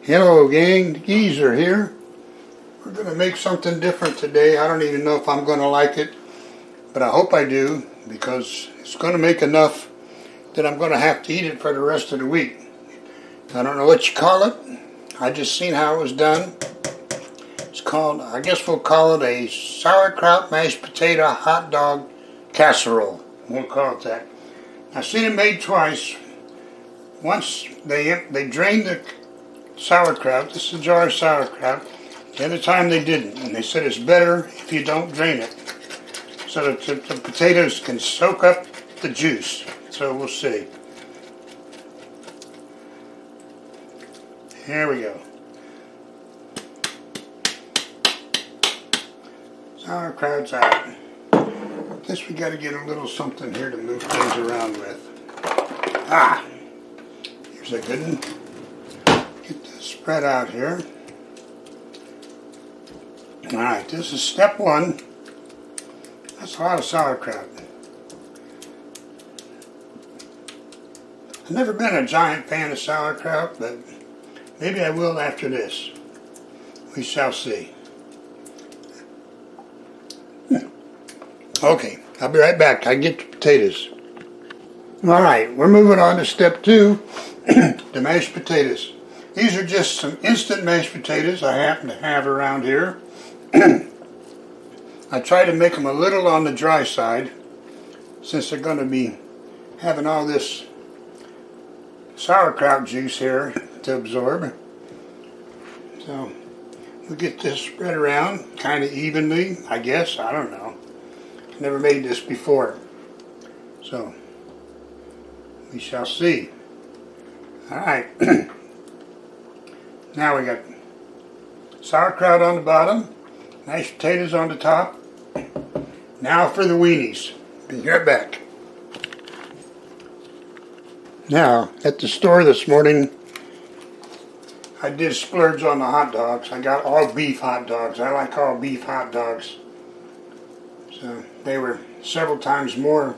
Hello gang, the Geezer here. We're going to make something different today. I don't even know if I'm going to like it, but I hope I do, because it's going to make enough that I'm going to have to eat it for the rest of the week. I don't know what you call it. I just seen how it was done. It's called, I guess we'll call it a sauerkraut mashed potato hot dog casserole. We'll call it that. I've seen it made twice. Once they drained the sauerkraut. This is a jar of sauerkraut. The other time they didn't, and they said it's better if you don't drain it, so that the potatoes can soak up the juice. So we'll see. Here we go. Sauerkraut's out. Guess we got to get a little something here to move things around with. Ah, here's a good one. Get this spread out here. Alright, this is step one. That's a lot of sauerkraut. I've never been a giant fan of sauerkraut, but maybe I will after this. We shall see. Okay, I'll be right back. I get the potatoes. Alright, we're moving on to step two, the mashed potatoes. These are just some instant mashed potatoes I happen to have around here. I try to make them a little on the dry side, since they're going to be having all this sauerkraut juice here to absorb. So we'll get this spread around kind of evenly, I guess. I don't know. Never made this before, so we shall see. Alright, now we got sauerkraut on the bottom, mashed potatoes on the top. Now for the weenies. Be right back. Now, at the store this morning, I did splurge on the hot dogs. I got all beef hot dogs. I like all beef hot dogs. So they were several times more.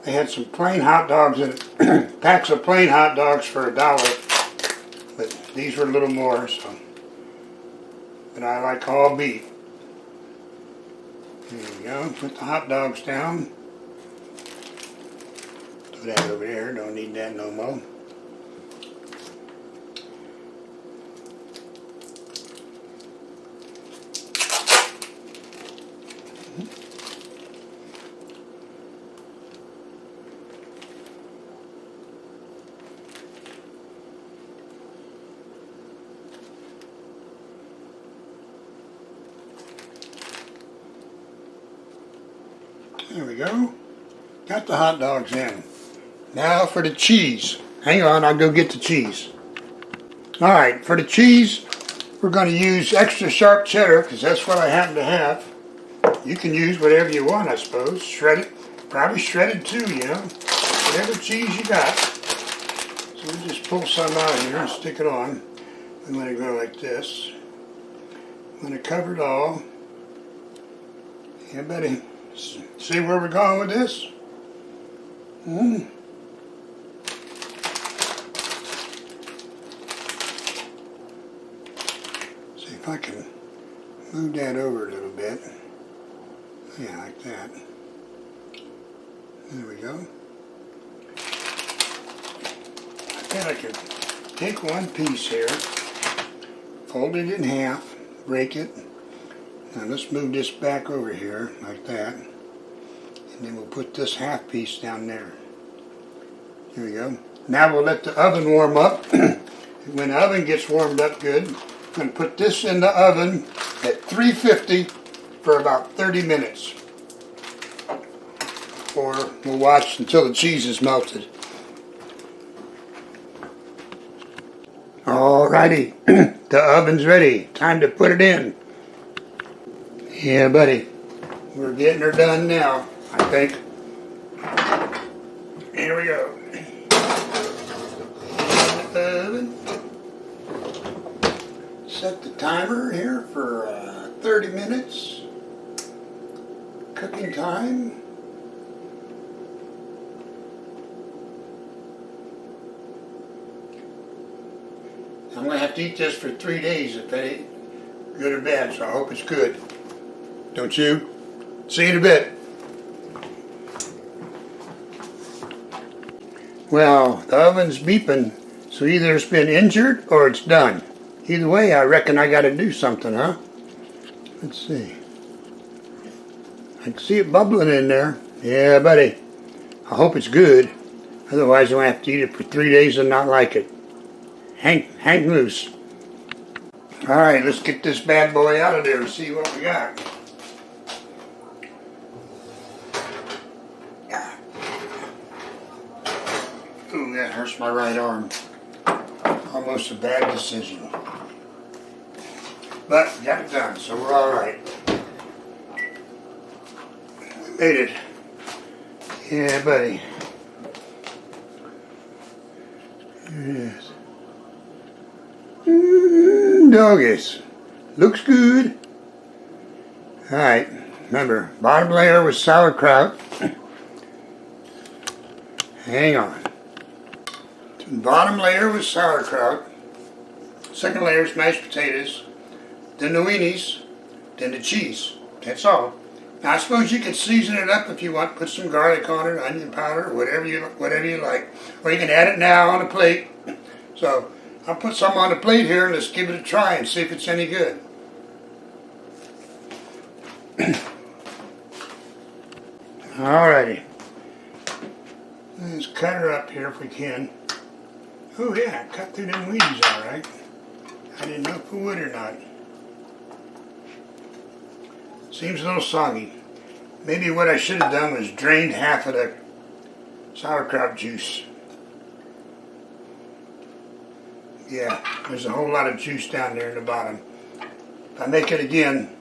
They had some plain hot dogs and packs of plain hot dogs for $1, but these were a little more. So, but I like all beef. There we go. Put the hot dogs down. Put that over there. Don't need that no more. There we go. Got the hot dogs in. Now for the cheese. Hang on, I'll go get the cheese. Alright, for the cheese, we're going to use extra sharp cheddar, because that's what I happen to have. You can use whatever you want, I suppose. Shredded, probably shredded too, you know. Whatever cheese you got. So we'll just pull some out of here and stick it on. And let it go like this. I'm going to cover it all. Yeah, buddy. See where we're going with this? See if I can move that over a little bit. Yeah, like that. There we go. I bet I could take one piece here, fold it in half, break it. Now let's move this back over here, like that. And then we'll put this half piece down there. Here we go. Now we'll let the oven warm up. When the oven gets warmed up good, I'm going to put this in the oven at 350 for about 30 minutes. Or we'll watch until the cheese is melted. Alrighty, the oven's ready. Time to put it in. Yeah, buddy. We're getting her done now, I think. Here we go. Oven. Set the timer here for 30 minutes. Cooking time. I'm going to have to eat this for 3 days if it ain't good or bad, so I hope it's good. Don't you? See you in a bit. Well, the oven's beeping, so either it's been injured or it's done. Either way, I reckon I got to do something, huh? Let's see. I can see it bubbling in there. Yeah, buddy. I hope it's good. Otherwise, I'm going to have to eat it for 3 days and not like it. Hang loose. Alright, let's get this bad boy out of there and see what we got. Ooh, that hurts my right arm. Almost a bad decision. But, got it done, so we're alright. We made it. Yeah, buddy. Yes. Doggies. Looks good. Alright, remember, bottom layer was sauerkraut. Hang on. Bottom layer was sauerkraut. Second layer is mashed potatoes. Then the weenies. Then the cheese. That's all. Now I suppose you could season it up if you want. Put some garlic on it, onion powder, whatever you like. Or you can add it now on a plate. So I'll put some on the plate here and let's give it a try and see if it's any good. Alrighty. Let's cut her up here if we can. Oh yeah, cut through them weeds alright. I didn't know if it would or not. Seems a little soggy. Maybe what I should have done was drained half of the sauerkraut juice. Yeah, there's a whole lot of juice down there in the bottom. If I make it again,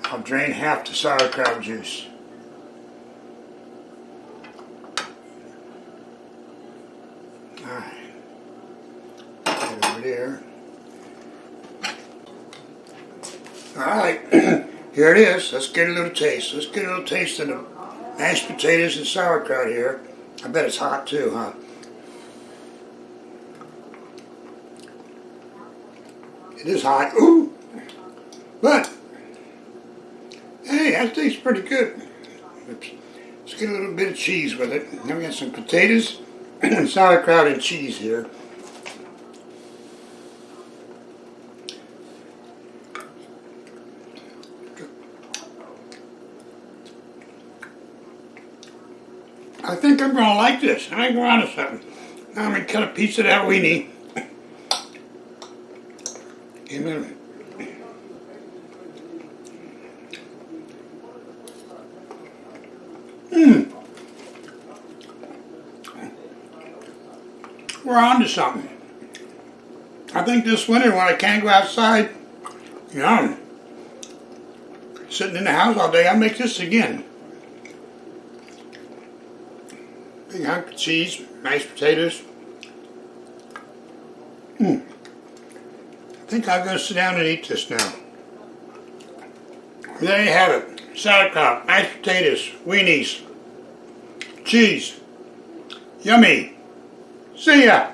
I'll drain half the sauerkraut juice. Alright. Get over there. Alright, here it is. Let's get a little taste. Let's get a little taste of the mashed potatoes and sauerkraut here. I bet it's hot too, huh? It is hot. Ooh! But, hey, that tastes pretty good. Oops. Let's get a little bit of cheese with it. Then we got some potatoes and sauerkraut and cheese here. I think I'm going to like this. I ain't going to something. Now I'm going to cut a piece of that weenie. Amen. We're on to something. I think this winter when I can't go outside, you know, I'm sitting in the house all day, I'll make this again. Big hunk of cheese, mashed potatoes. I think I'll go sit down and eat this now. There you have it. Sauerkraut, mashed potatoes, weenies, cheese. Yummy. See ya.